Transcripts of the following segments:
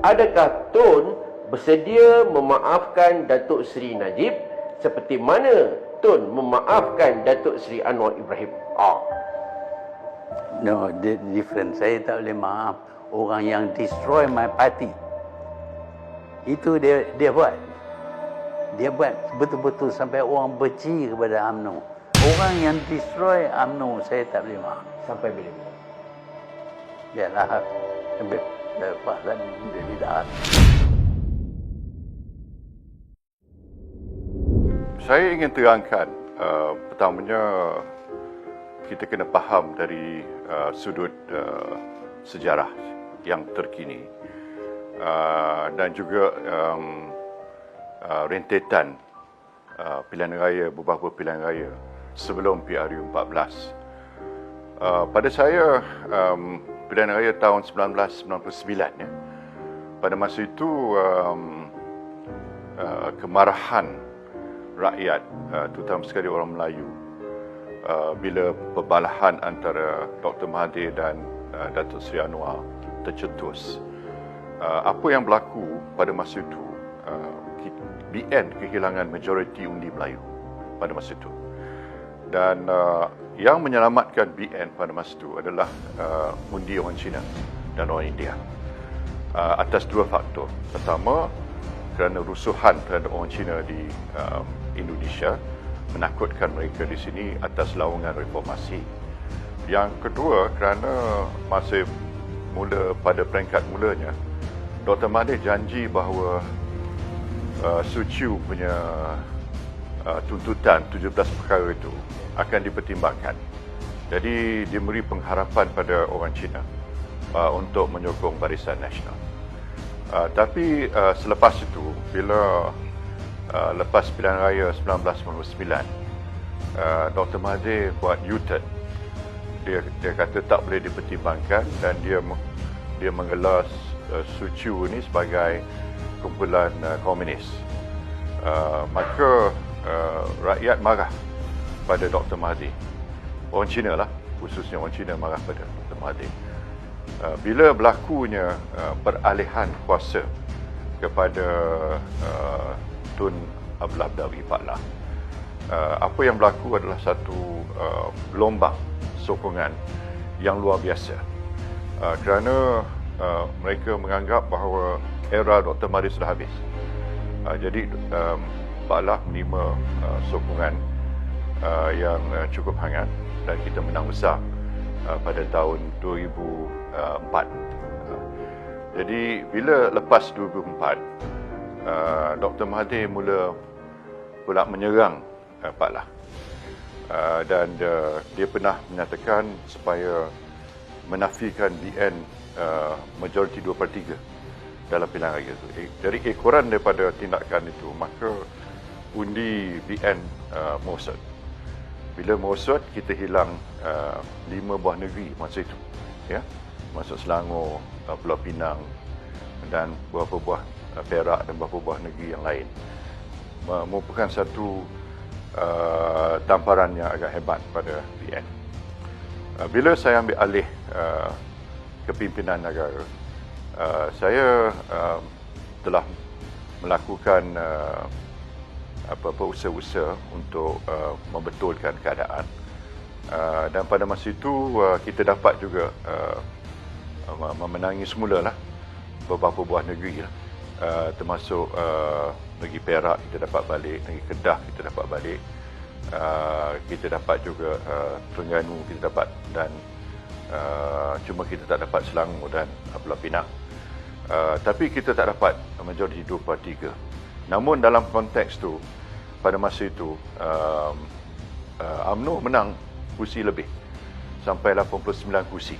adakah Tun bersedia memaafkan Datuk Seri Najib seperti mana Tun memaafkan Datuk Seri Anwar Ibrahim? No, different. Saya tak boleh maaf orang yang destroy my party. Itu dia buat. Dia buat betul-betul sampai orang benci kepada UMNO. Orang yang destroy UMNO saya tak boleh maaf. Sampai bila? Biarlah lepas dan dia tidak. Saya ingin terangkan, pertamanya kita kena faham dari sudut sejarah yang terkini dan juga rentetan pilihan raya, beberapa pilihan raya sebelum PRU 14. Pada saya, pilihan raya tahun 1999, ya, pada masa itu kemarahan rakyat, terutama sekali orang Melayu, bila perbalahan antara Dr. Mahathir dan Datuk Seri Anwar tercetus. Apa yang berlaku pada masa itu, BN kehilangan majoriti undi Melayu pada masa itu. Dan yang menyelamatkan BN pada masa itu adalah undi orang Cina dan orang India. Atas dua faktor. Pertama, kerana rusuhan terhadap orang Cina di Indonesia, menakutkan mereka di sini atas laungan reformasi. Yang kedua, kerana masa pada peringkat mulanya, Dr. Mahathir janji bahawa Suciu punya tuntutan 17 perkara itu akan dipertimbangkan. Jadi dia beri pengharapan pada orang Cina untuk menyokong Barisan Nasional. Tapi selepas itu, bila lepas pilihan raya 1999, Dr. Mahathir buat U-turn. Dia kata tak boleh dipertimbangkan dan dia menggelar Suciu ini sebagai kumpulan komunis. Maka rakyat marah pada Dr. Mahathir. Orang Cina lah, khususnya orang Cina marah pada Dr. Mahathir. Bila berlakunya peralihan kuasa kepada Tun Abdullah Abdawi Paklah, apa yang berlaku adalah satu gelombang sokongan yang luar biasa, kerana mereka menganggap bahawa era Dr. Mahathir sudah habis. Jadi Paklah menerima sokongan yang cukup hangat dan kita menang besar pada tahun 2004. Jadi bila lepas 2004, Dr. Mahathir pula menyerang Paklah, dan dia pernah menyatakan supaya menafikan BN majoriti 2/3 dalam pilihan raya itu. Dari ekoran daripada tindakan itu, maka undi BN merosot. Bila merosot, kita hilang 5 buah negeri masa itu, ya, masuk Selangor, Pulau Pinang dan beberapa buah Perak dan beberapa buah negeri yang lain. Merupakan satu tamparan yang agak hebat pada BN. Bila saya ambil alih kepimpinan negara, saya telah melakukan usaha-usaha untuk membetulkan keadaan, dan pada masa itu kita dapat juga memenangi semula lah beberapa buah negeri lah, termasuk negeri Perak kita dapat balik, negeri Kedah kita dapat balik, kita dapat juga Terengganu kita dapat, dan cuma kita tak dapat Selangor dan Pulau Pinang. Tapi kita tak dapat majoriti 2/3. Namun dalam konteks tu, pada masa itu UMNO menang kursi lebih, sampai 89 kursi.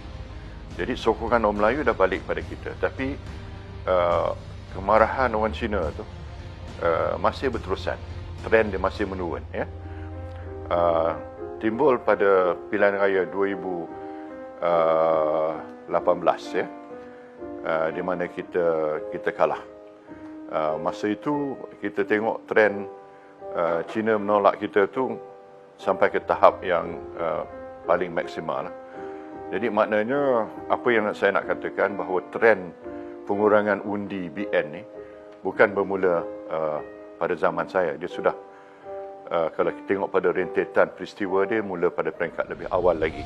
Jadi sokongan orang Melayu dah balik pada kita. Tapi kemarahan orang Cina tu masih berterusan. Trend dia masih menurun, ya. Timbul pada pilihan raya 2018, ya, di mana kita kalah. Masa itu kita tengok trend Cina menolak kita tu sampai ke tahap yang paling maksimal. Jadi maknanya apa yang saya nak katakan, bahawa trend pengurangan undi BN ni bukan bermula pada zaman saya. Dia sudah kalau kita tengok pada rentetan peristiwa dia mula pada peringkat lebih awal lagi.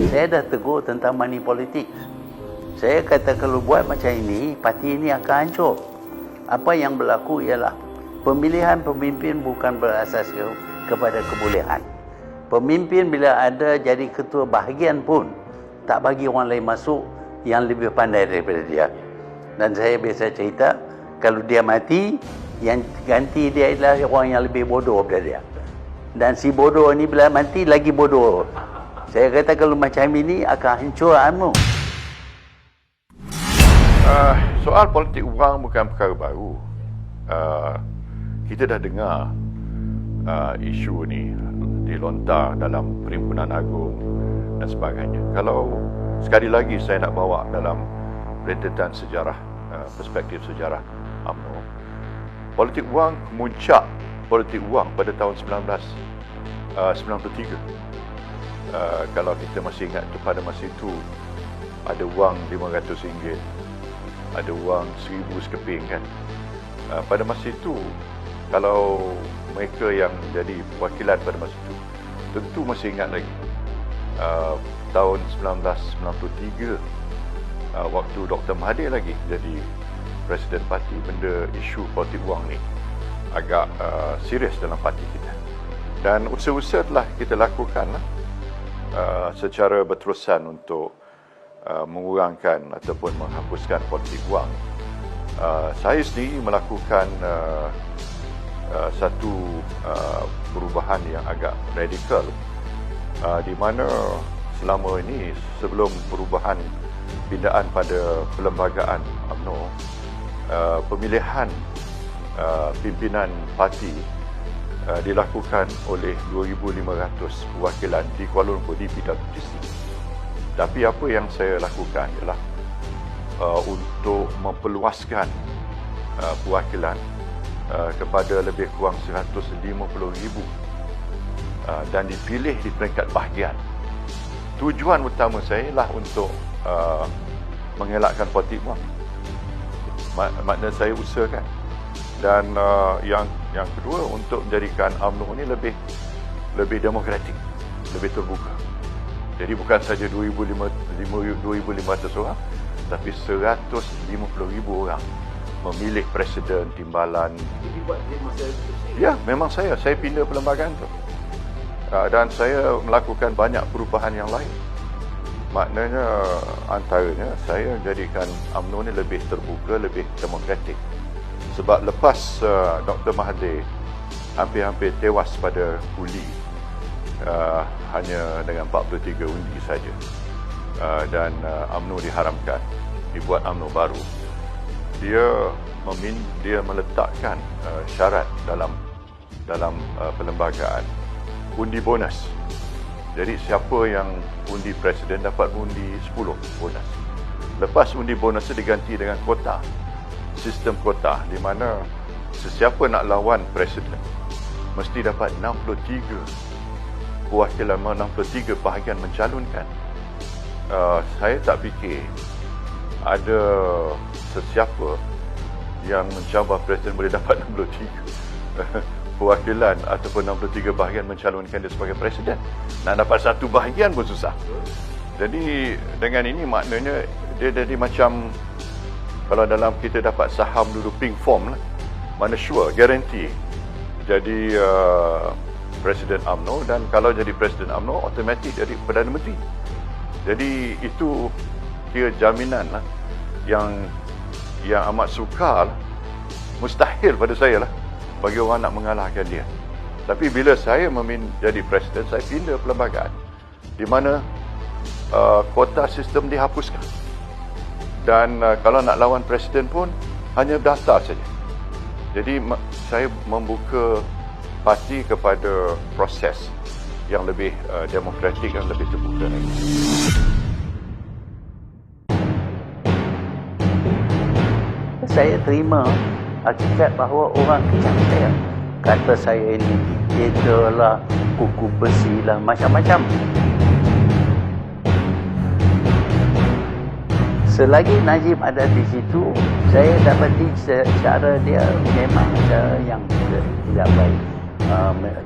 Saya dah tegur tentang money politics. Saya kata kalau buat macam ini, parti ini akan hancur. Apa yang berlaku ialah pemilihan pemimpin bukan berasas kepada kebolehan. Pemimpin bila ada jadi ketua bahagian pun tak bagi orang lain masuk yang lebih pandai daripada dia. Dan saya biasa cerita, kalau dia mati, yang ganti dia adalah orang yang lebih bodoh daripada dia. Dan si bodoh ni bila mati lagi bodoh. Saya kata kalau macam ini akan hancur UMNO. Soal politik wang bukan perkara baru. Kita dah dengar isu ni dilontar dalam Perhimpunan Agung dan sebagainya. Kalau sekali lagi saya nak bawa dalam rentetan sejarah, perspektif sejarah UMNO, politik wang, muncak politik wang pada tahun 1993. Kalau kita masih ingat pada masa itu ada wang RM500, ada wang 1,000 sekeping kan. Pada masa itu kalau mereka yang jadi wakilan pada masa itu tentu masih ingat lagi tahun 1993 waktu Dr. Mahathir lagi jadi Presiden Parti, benda isu politik wang ni agak serius dalam parti kita. Dan usaha-usaha telah kita lakukan secara berterusan untuk mengurangkan ataupun menghapuskan politik wang. Saya sendiri melakukan satu perubahan yang agak radikal, di mana selama ini sebelum perubahan pindaan pada perlembagaan UMNO, pemilihan pimpinan parti dilakukan oleh 2,500 perwakilan di Kuala Lumpur di PWTC. Tapi apa yang saya lakukan ialah untuk memperluaskan perwakilan kepada lebih kurang 150,000 dan dipilih di peringkat bahagian. Tujuan utama saya ialah untuk mengelakkan politik wang. Maknanya saya usahakan. Dan yang kedua, untuk menjadikan UMNO ini lebih demokratik, lebih terbuka. Jadi bukan saja 2,500 orang, tapi 150,000 orang memilih presiden, timbalan. Jadi buat dia masa itu? Ya, memang saya pindah perlembagaan tu. Dan saya melakukan banyak perubahan yang lain. Maknanya antaranya saya jadikan UMNO ni lebih terbuka, lebih demokratik. Sebab lepas Dr. Mahathir hampir-hampir tewas pada Huli, hanya dengan 43 undi saja, dan UMNO diharamkan, dibuat UMNO baru. Dia meletakkan syarat dalam perlembagaan, undi bonus. Jadi siapa yang undi presiden dapat undi 10 bonus. Lepas undi bonus itu diganti dengan kota, sistem kota, di mana sesiapa nak lawan presiden mesti dapat 63 perwakilan, 63 bahagian mencalonkan. Saya tak fikir ada sesiapa yang mencabar presiden boleh dapat 63 perwakilan ataupun 63 bahagian mencalonkan dia sebagai presiden. Nak dapat satu bahagian pun susah. Jadi dengan ini maknanya dia jadi macam kalau dalam kita dapat saham dulu pink form lah, mana sure, guarantee jadi Presiden UMNO, dan kalau jadi Presiden UMNO automatik jadi Perdana Menteri. Jadi itu kira jaminan lah yang amat sukar lah. Mustahil pada saya lah bagi orang nak mengalahkan dia. Tapi bila saya jadi Presiden, saya pindah perlembagaan di mana kota sistem dihapuskan. Dan kalau nak lawan presiden pun hanya daftar saja. Jadi saya membuka parti kepada proses yang lebih demokratik dan lebih terbuka lagi. Saya terima hakikat bahawa orang kecam saya. Kata saya ini diktator lah, kuku besi lah, macam-macam. selagi Najib ada di situ, saya dapati cara dia memang cara yang tidak baik.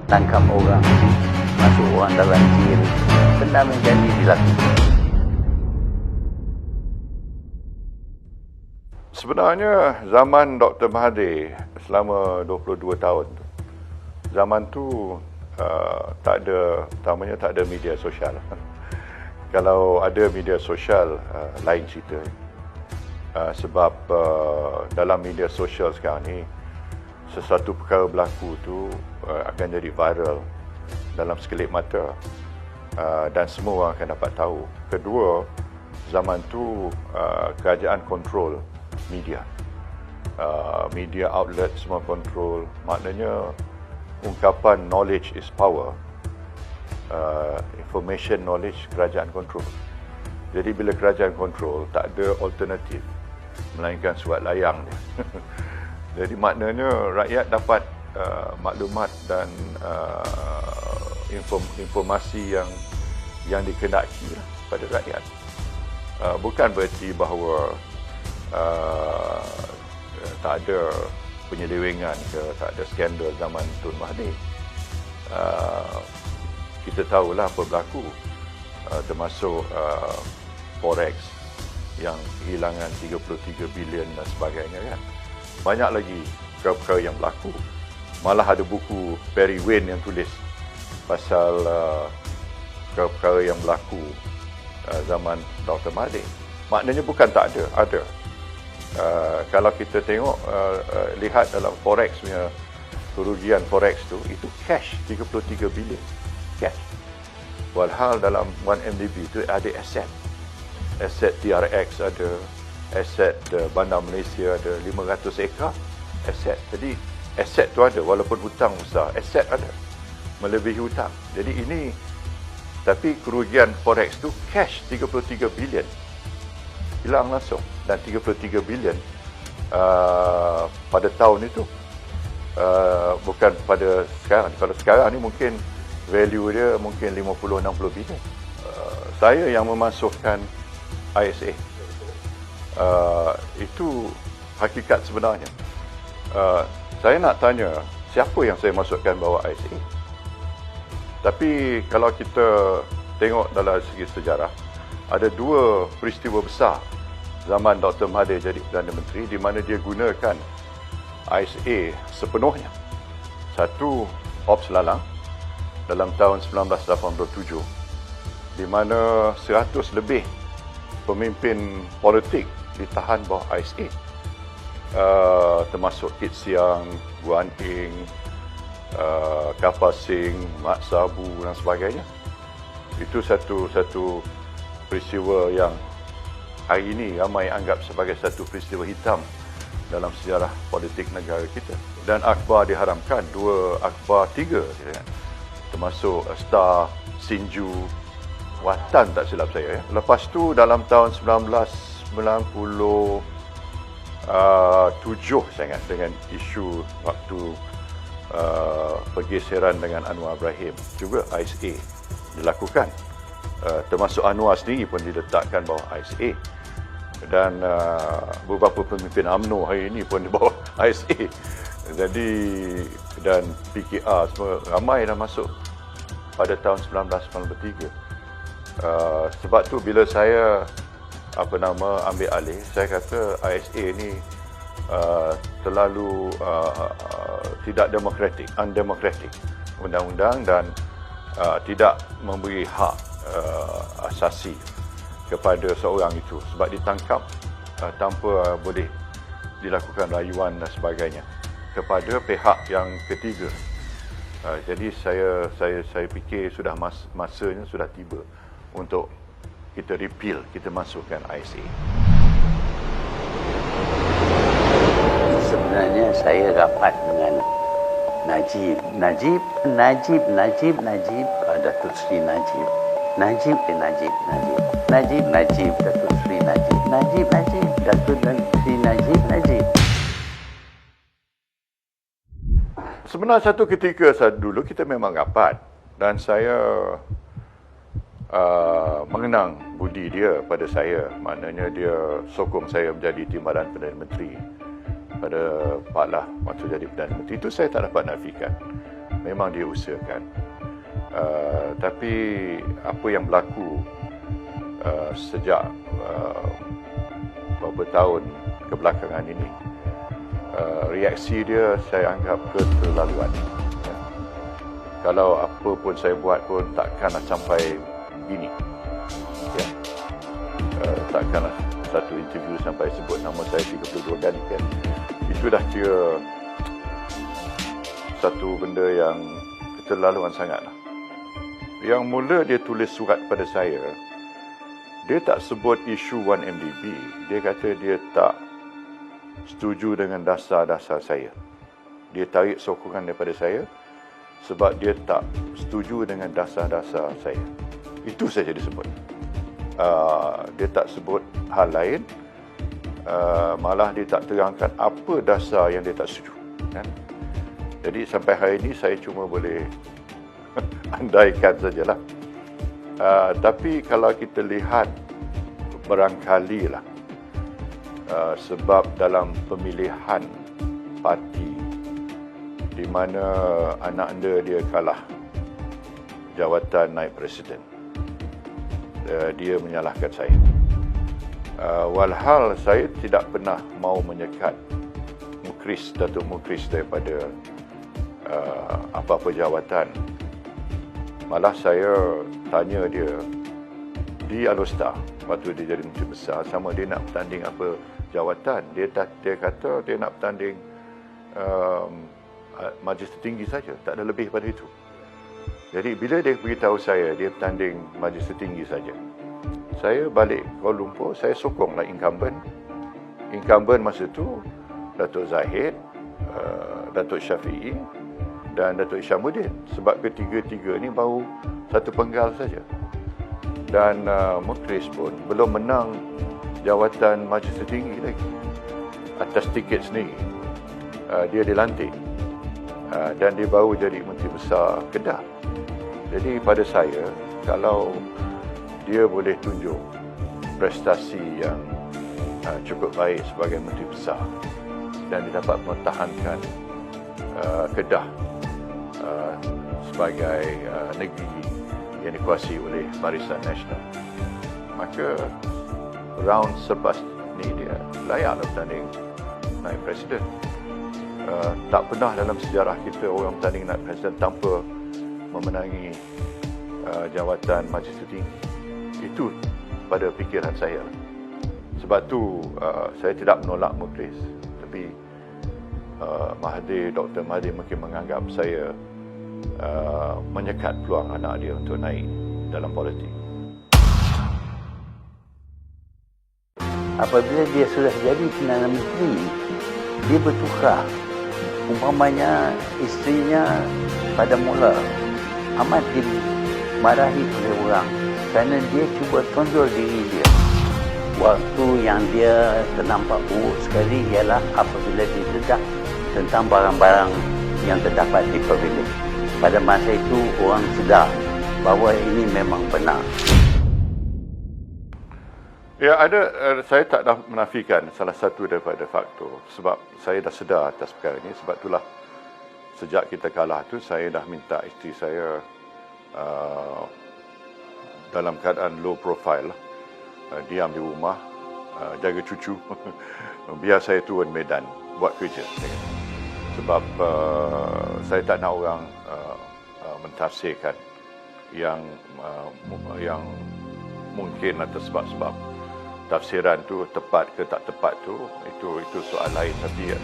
Tangkap orang, masuk orang dalam jil, benda menjadi dilakukan. Sebenarnya zaman Dr. Mahathir selama 22 tahun tu, zaman tu tak ada media sosial. Kalau ada media sosial, lain cerita. Sebab dalam media sosial sekarang ni, sesuatu perkara berlaku tu akan jadi viral dalam sekelip mata, dan semua orang akan dapat tahu. Kedua, zaman tu kerajaan kontrol media. Media outlet semua kontrol. Maknanya ungkapan knowledge is power. Information knowledge kerajaan kontrol. Jadi bila kerajaan kontrol, tak ada alternatif melainkan surat layang dia. Jadi maknanya rakyat dapat maklumat dan informasi yang dikehendaki pada rakyat. Bukan bererti bahawa tak ada penyelewengan ke, tak ada skandal zaman Tun Mahathir. Kita tahulah apa berlaku, termasuk forex yang kehilangan 33 bilion dan sebagainya kan. Banyak lagi perkara-perkara yang berlaku. Malah ada buku Perry Wayne yang tulis pasal perkara-perkara yang berlaku zaman Dr. Mahathir. Maknanya bukan tak ada, ada. Kalau kita tengok, lihat dalam forex punya kerugian forex tu, itu cash 33 bilion. Cash. Walhal dalam 1MDB tu ada aset. Aset TRX ada, aset Bandar Malaysia ada, 500 ekar aset. Jadi aset tu ada, walaupun hutang besar, aset ada, melebihi hutang. Jadi ini, tapi kerugian forex tu cash 33 bilion hilang langsung. Dan 33 bilion pada tahun itu, bukan pada sekarang. Kalau sekarang ni mungkin value dia mungkin 50-60 bilion. Saya yang memasukkan ISA. Itu hakikat sebenarnya. Saya nak tanya, siapa yang saya masukkan bawa ISA? Tapi kalau kita tengok dalam segi sejarah, ada dua peristiwa besar zaman Dr. Mahathir jadi Perdana Menteri di mana dia gunakan ISA sepenuhnya. Satu, Ops Lalang dalam tahun 1987, di mana 100 lebih pemimpin politik ditahan bawah ISA, termasuk Kit Siang, Guan Eng, Kapal Singh, Mat Sabu dan sebagainya. Itu satu peristiwa yang hari ini ramai anggap sebagai satu peristiwa hitam dalam sejarah politik negara kita. Dan akhbar diharamkan, tiga termasuk Star, Sinju, Watan tak silap saya. Lepas tu dalam tahun 1997 saya ingat, dengan isu waktu pergeseran dengan Anwar Ibrahim, juga ISA dilakukan. Termasuk Anwar sendiri pun diletakkan bawah ISA. Dan beberapa pemimpin UMNO hari ini pun di bawah ISA. Jadi, dan PKR semua ramai dah masuk pada tahun 1993. Sebab tu bila saya ambil alih, saya kata ISA ni terlalu tidak demokratik, undemokratik undang-undang, dan tidak memberi hak asasi kepada seorang itu sebab ditangkap tanpa boleh dilakukan rayuan dan sebagainya kepada pihak yang ketiga. Jadi saya fikir sudah masanya sudah tiba untuk kita repeal, kita masukkan ISA. Sebenarnya saya rapat dengan Najib, Datuk Seri Najib, Datuk Seri Najib, Datuk Seri Najib. Sebenarnya satu ketika dulu kita memang rapat, dan saya mengenang budi dia pada saya. Maknanya dia sokong saya menjadi timbalan Perdana Menteri pada Pak Lah waktu jadi Perdana Menteri. Itu saya tak dapat nafikan. Memang dia usahakan. Tapi apa yang berlaku sejak beberapa tahun kebelakangan ini, reaksi dia saya anggap keterlaluan. Kalau apa pun saya buat pun takkanlah sampai gini. Ya. Takkanlah satu interview sampai sebut nama saya 32 kali kan. Itu dah kira satu benda yang keterlaluan sangatlah. Yang mula dia tulis surat pada saya, dia tak sebut isu 1MDB. Dia kata dia tak setuju dengan dasar-dasar saya. Dia tarik sokongan daripada saya sebab dia tak setuju dengan dasar-dasar saya. Itu saja disebut. Dia tak sebut hal lain. Malah dia tak terangkan apa dasar yang dia tak setuju. Kan? Jadi sampai hari ini saya cuma boleh andaikan sajalah. Tapi kalau kita lihat barangkali lah, sebab dalam pemilihan parti di mana anak anda dia kalah jawatan naib presiden, dia menyalahkan saya. Walhal saya tidak pernah mau menyekat Datuk Mukris daripada apa-apa jawatan. Malah saya tanya dia di Alostar waktu dia jadi Menteri Besar, sama dia nak bertanding apa jawatan. Dia kata dia nak bertanding majlis tertinggi saja, tak ada lebih pada itu. Jadi bila dia beritahu saya dia bertanding majlis tertinggi saja, saya balik Kuala Lumpur, saya sokonglah incumbent. Incumbent masa tu Datuk Zahid, Datuk Syafiee dan Datuk Isyamuddin, sebab ketiga-tiga ni baru satu penggal saja. Dan Mukris pun belum menang jawatan majlis tertinggi lagi atas tiket sendiri. Dia dilantik dan dia baru jadi Menteri Besar Kedah. Jadi pada saya, kalau dia boleh tunjuk prestasi yang cukup baik sebagai Menteri Besar dan dia dapat mempertahankan Kedah sebagai negeri yang dikuasai oleh Barisan Nasional, maka round selepas ni dia layaklah bertanding naib presiden. Tak pernah dalam sejarah kita orang bertanding naib presiden tanpa memenangi jawatan majlis tertinggi. Itu pada fikiran saya. Sebab tu saya tidak menolak Mukris, tapi Dr. Mahathir mungkin menganggap saya menyekat peluang anak dia untuk naik dalam politik. Apabila dia sudah jadi Perdana Menteri, dia bertukar. Umpamanya isterinya pada mula amat dimarahi oleh orang kerana dia cuba tonjol diri dia. Waktu yang dia ternampak buruk sekali ialah apabila didedah tentang barang-barang yang terdapat di pavilion. Pada masa itu orang sedar bahawa ini memang benar. Ya, saya tak dah menafikan salah satu daripada faktor, sebab saya dah sedar atas perkara ini. Sebab itulah sejak kita kalah tu saya dah minta isteri saya dalam keadaan low profile, diam di rumah, jaga cucu, biar saya turun medan buat kerja. Sebab saya tak nak orang mentafsirkan yang mungkin atas sebab-sebab tafsiran tu tepat ke tak tepat tu, itu soal lain. Tapi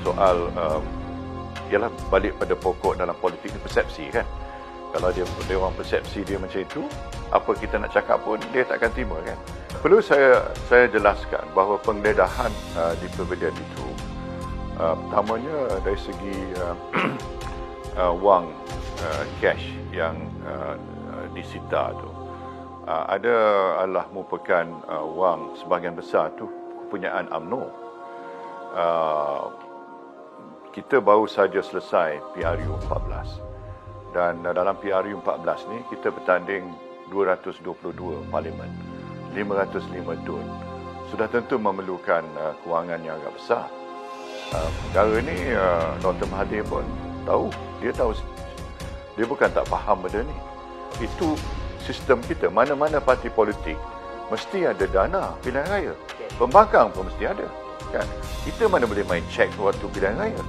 soal ialah balik pada pokok dalam politik ni, persepsi kan. Kalau dia orang persepsi dia macam itu, apa kita nak cakap pun dia takkan terima kan. Perlu saya jelaskan bahawa penggeledahan di pavilion itu, pertamanya dari segi wang cash yang disita tu, adalah merupakan wang sebahagian besar tu kepunyaan UMNO. Kita baru saja selesai PRU 14 dan dalam PRU 14 ni kita bertanding 222 parlimen, 505 DUN. Sudah tentu memerlukan kewangan yang agak besar. Perkara ni Dr. Mahathir pun tahu. Dia bukan tak faham benda ni. Itu sistem kita. Mana-mana parti politik mesti ada dana pilihan raya. Pembangkang pun mesti ada. Kan? Kita mana boleh main cek waktu pilihan raya.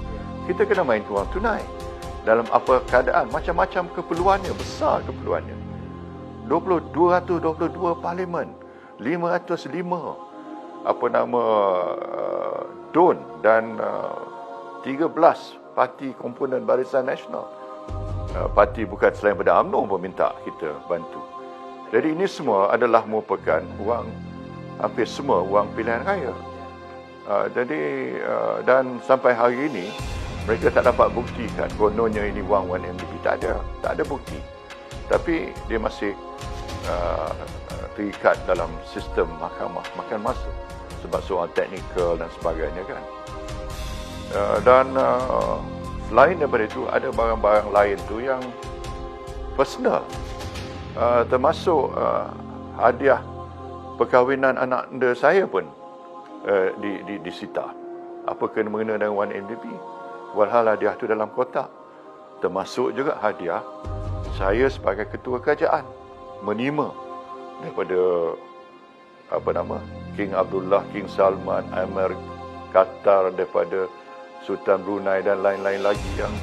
Kita kena main wang tunai. Dalam apa keadaan, macam-macam keperluannya, besar keperluannya. 222 parlimen, 505 DUN dan 13 parti komponen Barisan Nasional. Parti bukan selain pada UMNO pun minta kita bantu. Jadi ini semua adalah merupakan wang, hampir semua wang pilihan raya. Dan sampai hari ini mereka tak dapat buktikan kononnya ini wang 1MDB. Tak ada bukti. Tapi dia masih terikat dalam sistem mahkamah makan masa sebab soal teknikal dan sebagainya kan. Selain daripada itu ada barang-barang lain tu yang personal, termasuk hadiah perkahwinan anak anda saya pun disita. Apa kena mengena dengan 1MDB? Walhal hadiah itu dalam kotak. Termasuk juga hadiah saya sebagai ketua kerajaan menerima daripada King Abdullah, King Salman, Amir Qatar, daripada Sultan Brunei dan lain-lain lagi yang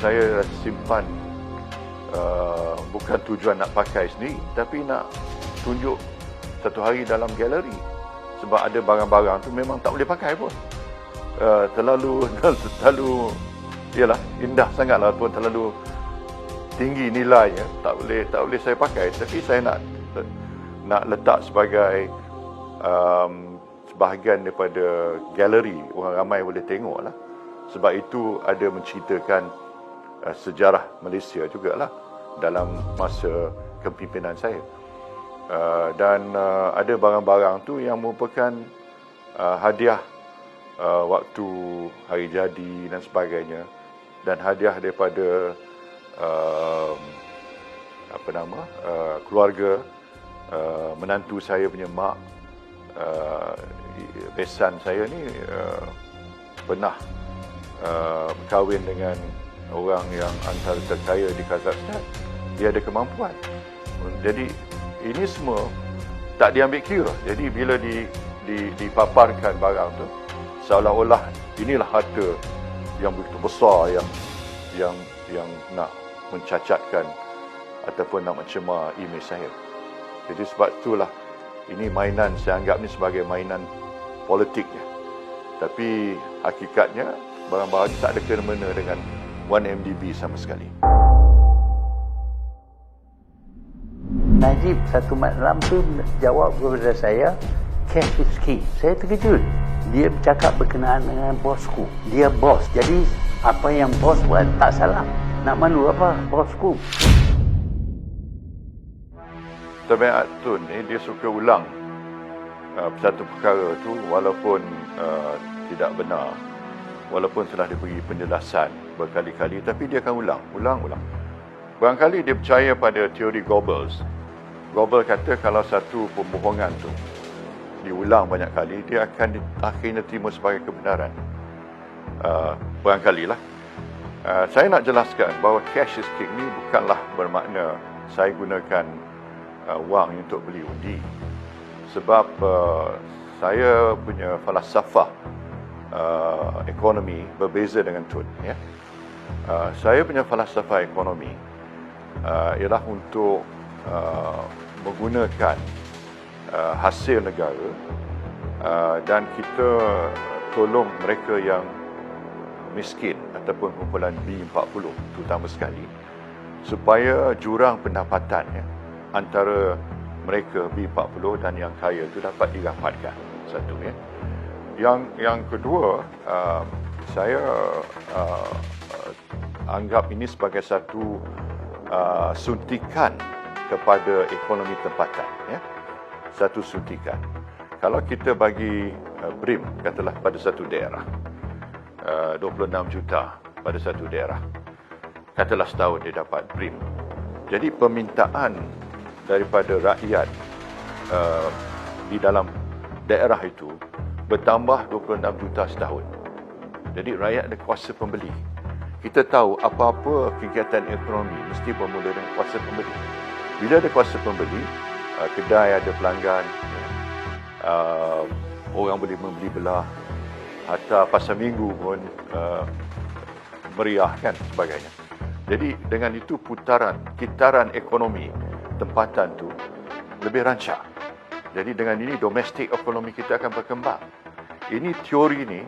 saya simpan, bukan tujuan nak pakai sendiri tapi nak tunjuk satu hari dalam galeri. Sebab ada barang-barang tu memang tak boleh pakai pun. Terlalu ialah indah sangatlah pun, terlalu tinggi nilainya, tak boleh saya pakai. Tapi saya nak letak sebagai sebahagian daripada galeri, orang ramai boleh tengok lah. Sebab itu ada menceritakan sejarah Malaysia jugalah dalam masa kepimpinan saya. Dan ada barang-barang tu yang merupakan hadiah waktu hari jadi dan sebagainya, dan hadiah daripada keluarga menantu saya punya mak. Besan saya ni pernah berkahwin dengan orang yang antara terkaya di Kazakhstan. Dia ada kemampuan. Jadi ini semua tak diambil kira. Jadi bila dipaparkan barang tu, seolah-olah inilah harta yang begitu besar yang nak mencacatkan ataupun nak mencemar imej saya. Jadi sebab itulah ini mainan, saya anggap ni sebagai mainan politik je. Tapi hakikatnya barang-barang ni tak ada kena-mena dengan 1MDB sama sekali. Najib satu malam tu jawab kepada saya, cash is king. Saya terkejut. Dia bercakap berkenaan dengan bosku. Dia bos. Jadi apa yang bos buat tak salah. Nak malu apa bosku? Tabiat Tun ni dia suka ulang satu perkara tu walaupun tidak benar, walaupun telah diberi penjelasan berkali-kali, tapi dia akan ulang. Barangkali dia percaya pada teori Goebbels. Goebbels kata kalau satu pembohongan tu diulang banyak kali, dia akan akhirnya terima sebagai kebenaran. Barangkali lah. Saya nak jelaskan bahawa cash is king ni bukanlah bermakna saya gunakan wang untuk beli undi. Sebab saya punya falsafah ekonomi berbeza dengan Tun. Ya? Saya punya falsafah ekonomi ialah untuk menggunakan hasil negara dan kita tolong mereka yang miskin ataupun kumpulan B40 terutama sekali, supaya jurang pendapatan antara mereka B40 dan yang kaya itu dapat dirapatkan. Satu ya. Yang kedua, saya anggap ini sebagai satu suntikan kepada ekonomi tempatan ya. Satu suntikan. Kalau kita bagi BRIM katalah pada satu daerah 26 juta pada satu daerah, katalah setahun dia dapat BRIM. Jadi permintaan daripada rakyat di dalam daerah itu bertambah 26 juta setahun. Jadi rakyat ada kuasa pembeli. Kita tahu apa-apa kegiatan ekonomi mesti bermula dengan kuasa pembeli. Bila ada kuasa pembeli, kedai ada pelanggan, orang boleh membeli belah, hatta pasar minggu pun meriah kan sebagainya. Jadi dengan itu kitaran ekonomi tempatan tu lebih rancak. Jadi dengan ini domestik ekonomi kita akan berkembang. Ini teori ni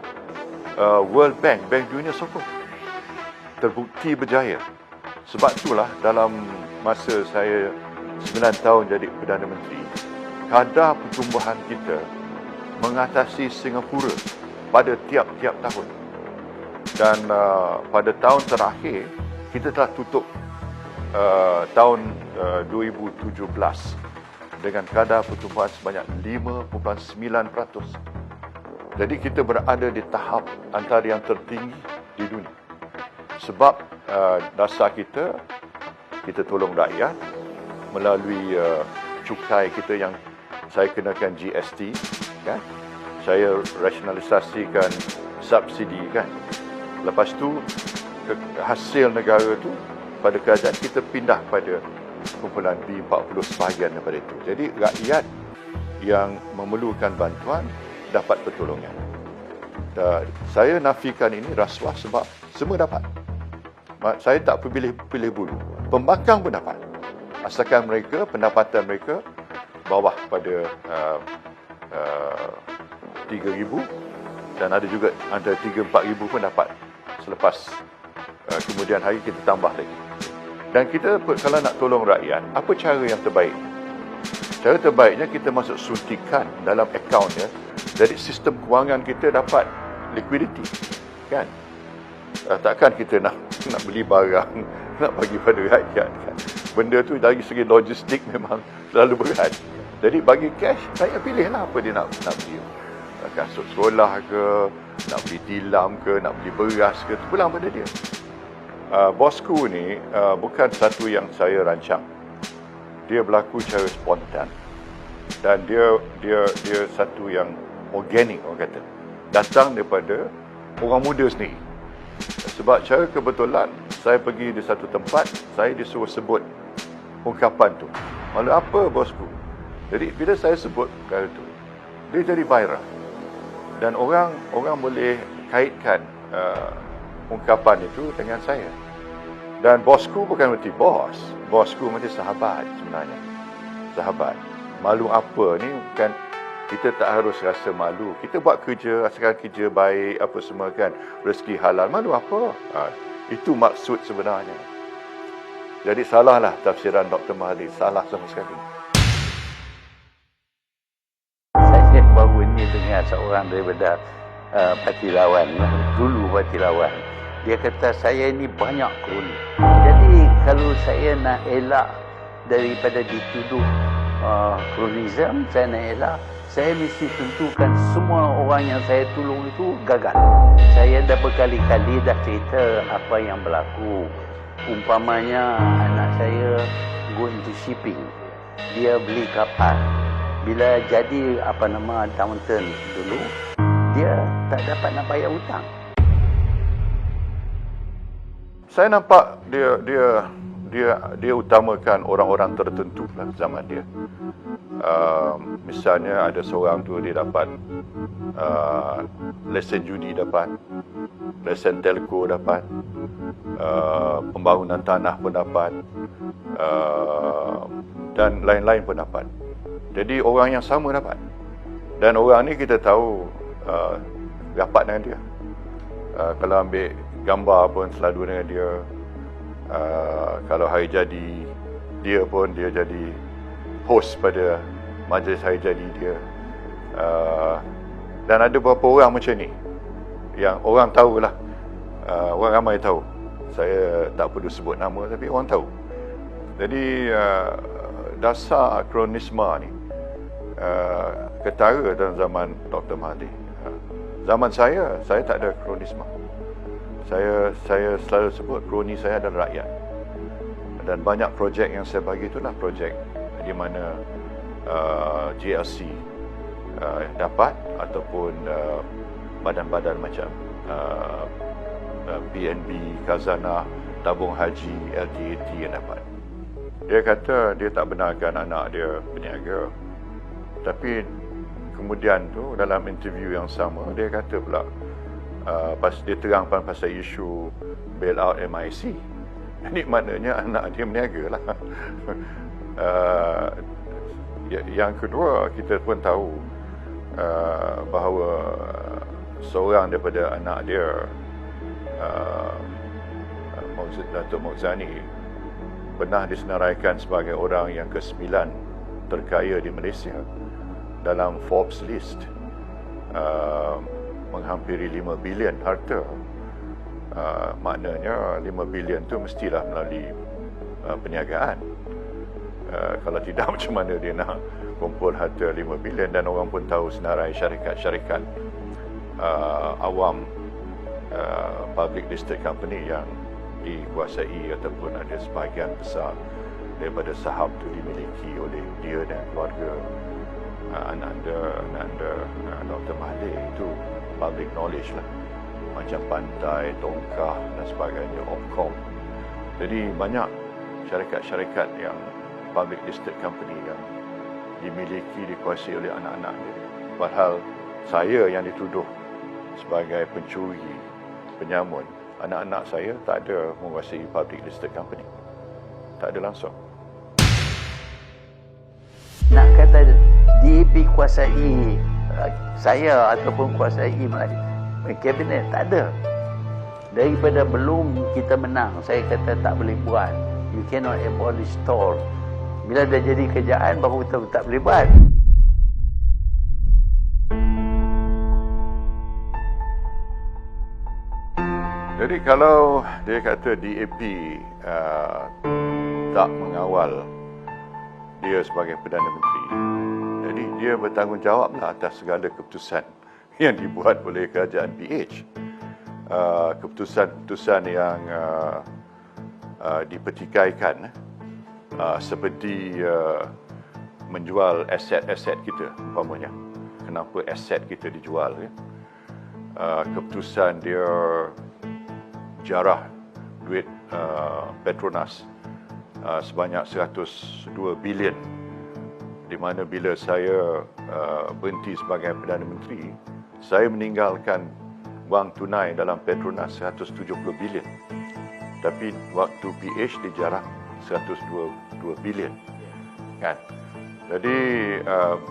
World Bank, Bank Dunia sokong. Terbukti berjaya. Sebab itulah dalam masa saya 9 tahun jadi Perdana Menteri, kadar pertumbuhan kita mengatasi Singapura pada tiap-tiap tahun. Dan pada tahun terakhir, kita telah tutup tahun 2017 dengan kadar pertumbuhan sebanyak 5.9%. Jadi kita berada di tahap antara yang tertinggi di dunia. Sebab dasar kita tolong rakyat melalui cukai kita yang saya kenakan GST, kan? Saya rasionalisasikan subsidi, kan? Lepas tu hasil negara tu pada kerajaan kita pindah pada kumpulan B40 sebahagian daripada itu. Jadi rakyat yang memerlukan bantuan dapat pertolongan. Dan saya nafikan ini rasuah sebab semua dapat. Saya tak pilih bulu. Pembangkang pun dapat. Asalkan mereka, pendapatan mereka bawah pada 3,000 dan ada juga antara 3-4,000 pun dapat selepas kemudian hari kita tambah lagi. Dan kita kalau nak tolong rakyat, apa cara yang terbaik? Cara terbaiknya kita masuk suntikan dalam akaunnya, jadi sistem kewangan kita dapat liquidity, kan? Takkan kita nak beli barang, nak bagi pada rakyat, kan? Benda tu dari segi logistik memang selalu berat. Jadi bagi cash, saya pilihlah apa dia nak beli. Kasut sekolah ke, nak beli tilam ke, nak beli beras ke, tu pulang pada dia. Bosku ni bukan satu yang saya rancang. Dia berlaku secara spontan. Dan dia satu yang organik, orang kata. Datang daripada orang muda sendiri. Sebab cara kebetulan, saya pergi di satu tempat, saya disuruh sebut ungkapan tu. Malu apa bosku? Jadi bila saya sebut perkara tu, dia jadi viral. Dan orang boleh kaitkan ungkapan itu dengan saya. Dan bosku bukan berarti bos. Bosku macam sahabat sebenarnya. Sahabat. Malu apa ni bukan, kita tak harus rasa malu. Kita buat kerja, asalkan kerja baik, apa semua kan. Rezeki halal, malu apa? Itu maksud sebenarnya. Jadi salahlah tafsiran Dr. Mahathir. Salah sama sekali. Saya baru ini dengar seorang daripada parti lawan, dulu parti lawan. Dia kata saya ini banyak kroni. Jadi kalau saya nak elak daripada dituduh kronisme, saya nak elak, saya mesti tentukan semua orang yang saya tolong itu gagal. Saya dah berkali-kali dah cerita apa yang berlaku. Umpamanya anak saya go into shipping. Dia beli kapal. Bila jadi downturn dulu, dia tak dapat nak bayar hutang. Saya nampak dia utamakan orang-orang tertentu dalam zaman dia. Misalnya ada seorang tu dia dapat lesen judi dapat, lesen telco dapat, pembangunan tanah pun dapat, dan lain-lain pun dapat. Jadi orang yang sama dapat. Dan orang ni kita tahu rapat dengan dia. Kalau ambil gambar pun selalu dengan dia. Kalau hari jadi dia pun dia jadi host pada majlis hari jadi dia. Dan ada beberapa orang macam ni yang orang tahulah. Orang ramai tahu. Saya tak perlu sebut nama tapi orang tahu. Jadi dasar kronisme ni ketara dalam zaman Dr. Mahathir. Zaman saya tak ada kronisme. Saya selalu sebut kroni saya adalah rakyat. Dan banyak projek yang saya bagi itulah projek di mana GLC dapat, ataupun badan-badan macam PNB, Khazanah, Tabung Haji, LTAT yang dapat. Dia kata dia tak benarkan anak dia berniaga. Tapi kemudian tu dalam interview yang sama, dia kata pula dia terangkan pasal isu bailout MIC. Jadi maknanya anak dia berniaga lah. Yang kedua, kita pun tahu bahawa seorang daripada anak dia, Datuk Mokzani, pernah disenaraikan sebagai orang yang ke-9 terkaya di Malaysia dalam Forbes list, menghampiri 5 bilion harta. Maknanya 5 bilion tu mestilah melalui perniagaan. Kalau tidak, macam mana dia nak kumpul harta 5 bilion? Dan orang pun tahu senarai syarikat-syarikat awam, public listed company yang dikuasai ataupun ada sebahagian besar daripada saham tu dimiliki oleh dia dan keluarga, anak-anda Dr. Mahathir. Itu public knowledge lah, macam Pantai, Tongkah dan sebagainya, Opcom. Jadi banyak syarikat-syarikat yang public listed company yang dimiliki, dikuasai oleh anak-anak dia. Padahal saya yang dituduh sebagai pencuri, penyamun, anak-anak saya tak ada menguasai public listed company. Tak ada langsung. Nak kata DAP kuasai saya ataupun kuasai kabinet, tak ada. Daripada belum kita menang, saya kata tak boleh buat. You cannot abolish toll. Bila dah jadi kerjaan, baru tahu tak boleh buat. Jadi kalau dia kata DAP tak mengawal dia sebagai Perdana Menteri, jadi dia bertanggungjawablah atas segala keputusan yang dibuat oleh kerajaan PH. Keputusan-keputusan yang dipertikaikan, seperti menjual aset-aset kita, umpamanya. Kenapa aset kita dijual? Keputusan dia jarah duit Petronas sebanyak 102 bilion, di mana bila saya berhenti sebagai Perdana Menteri, saya meninggalkan wang tunai dalam Petronas 170 bilion. Tapi waktu PH dijarah 102 bilion. Kan? Jadi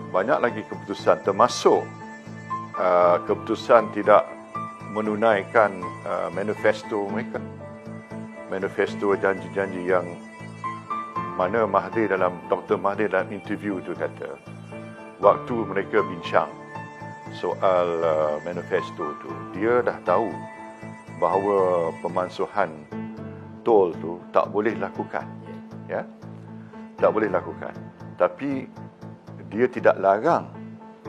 banyak lagi keputusan, termasuk keputusan tidak menunaikan manifesto mereka. Manifesto janji-janji yang mana Dr. Mahathir dalam interview tu kata, waktu mereka bincang soal manifesto tu, dia dah tahu bahawa pemansuhan tol tu tak boleh lakukan. Ya? Tak boleh lakukan. Tapi dia tidak larang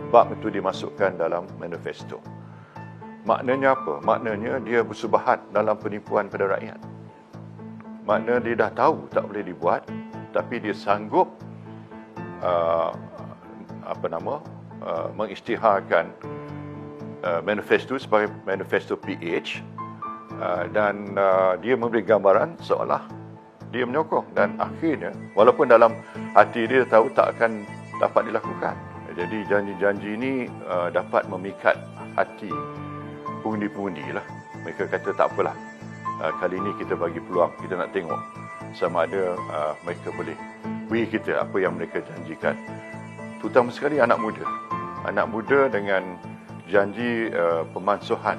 bab itu dimasukkan dalam manifesto. Maknanya apa? Maknanya dia bersubahat dalam penipuan pada rakyat. Maknanya dia dah tahu tak boleh dibuat, tapi dia sanggup mengisytiharkan manifesto sebagai manifesto PH, dan dia memberi gambaran seolah dia menyokong, dan akhirnya walaupun dalam hati dia tahu tak akan dapat dilakukan. Jadi janji-janji ini dapat memikat hati pengundi-pengundi lah. Mereka kata tak apalah, kali ini kita bagi peluang, kita nak tengok sama ada mereka boleh beri kita apa yang mereka janjikan. Terutama sekali anak muda dengan janji pemansuhan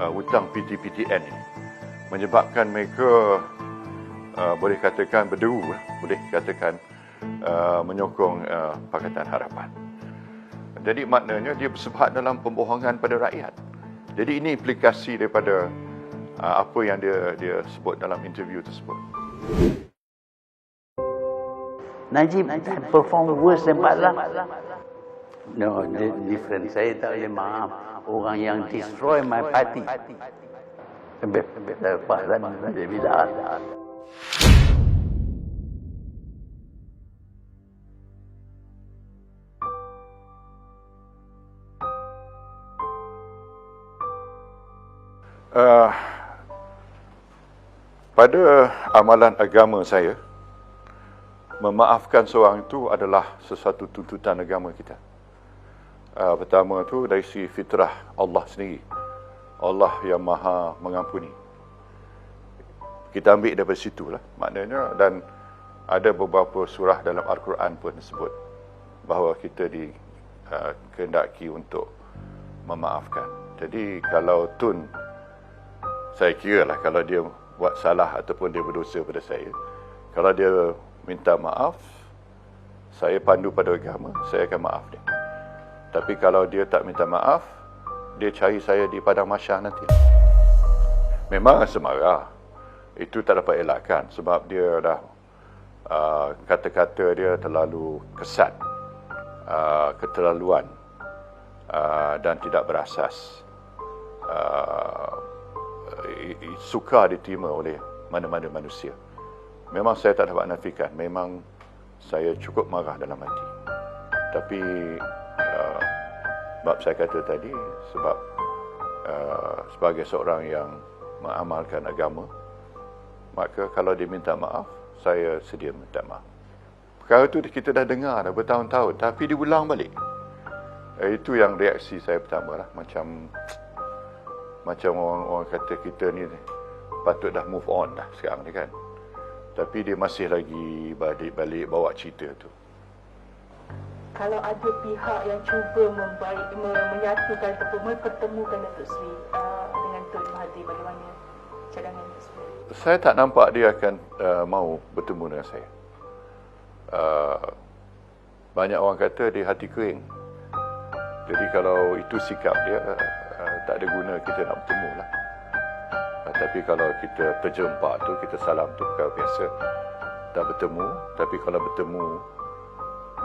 hutang PTPTN ini menyebabkan mereka boleh katakan berderu, boleh katakan menyokong Pakatan Harapan. Jadi maknanya dia bersubahat dalam pembohongan pada rakyat. Jadi ini implikasi daripada apa yang dia sebut dalam interview tersebut. Najib perform worse than Pak Lam. No, different. Saya tak boleh maaf orang yang destroy my party. Pak Lam dia bilang. Uh, pada amalan agama saya, memaafkan seorang itu adalah sesuatu tuntutan agama kita. Pertama tu dari segi fitrah Allah sendiri. Allah yang maha mengampuni. Kita ambil daripada situ lah maknanya, dan ada beberapa surah dalam Al-Quran pun sebut bahawa kita dikehendaki untuk memaafkan. Jadi kalau Tun, saya kira lah kalau dia buat salah ataupun dia berdosa pada saya, kalau dia minta maaf, saya pandu pada agama, saya akan maaf dia. Tapi kalau dia tak minta maaf, dia cari saya di padang mahsyar nanti. Memang rasa marah, itu tak dapat elakkan sebab dia dah kata-kata dia terlalu kesat, keterlaluan, dan tidak berasas, sukar diterima oleh mana-mana manusia. Memang saya tak dapat nafikan, memang saya cukup marah dalam hati. Tapi sebab saya kata tadi, sebab sebagai seorang yang mengamalkan agama, maka kalau dia minta maaf, saya sedia minta maaf. Perkara itu kita dah dengar dah bertahun-tahun, tapi diulang balik. Itu yang reaksi saya pertama lah. Macam orang kata kita ni patut dah move on dah sekarang ni kan. Tapi dia masih lagi balik bawa cerita tu. Kalau ada pihak yang cuba menyatukan ataupun mempertemukan Datuk Seri dengan Tun Mahathir, bagaimana cadangan tersebut? Saya tak nampak dia akan mau bertemu dengan saya. Banyak orang kata dia hati kering. Jadi kalau itu sikap dia, tak ada guna kita nak bertemu lah. Tapi kalau kita terjempak tu, kita salam tu perkara biasa. Tak bertemu, tapi kalau bertemu,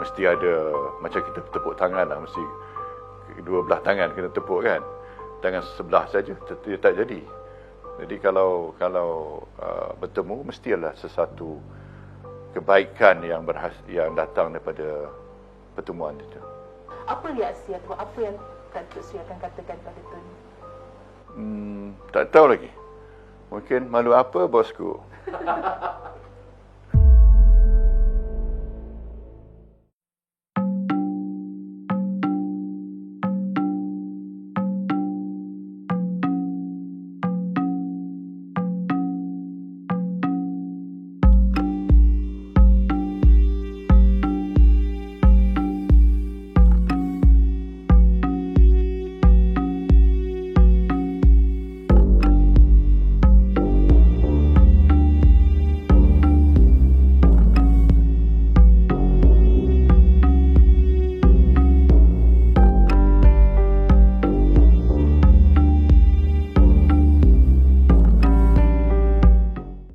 mesti ada, macam kita tepuk tangan lah, mesti dua belah tangan kena tepuk kan. Tangan sebelah saja, dia tak jadi. Jadi kalau bertemu, mestilah sesuatu kebaikan yang datang daripada pertemuan itu. Apa reaksi atau apa yang Datuk Seri akan katakan pada Tun? Tak tahu lagi. Mungkin malu apa bosku.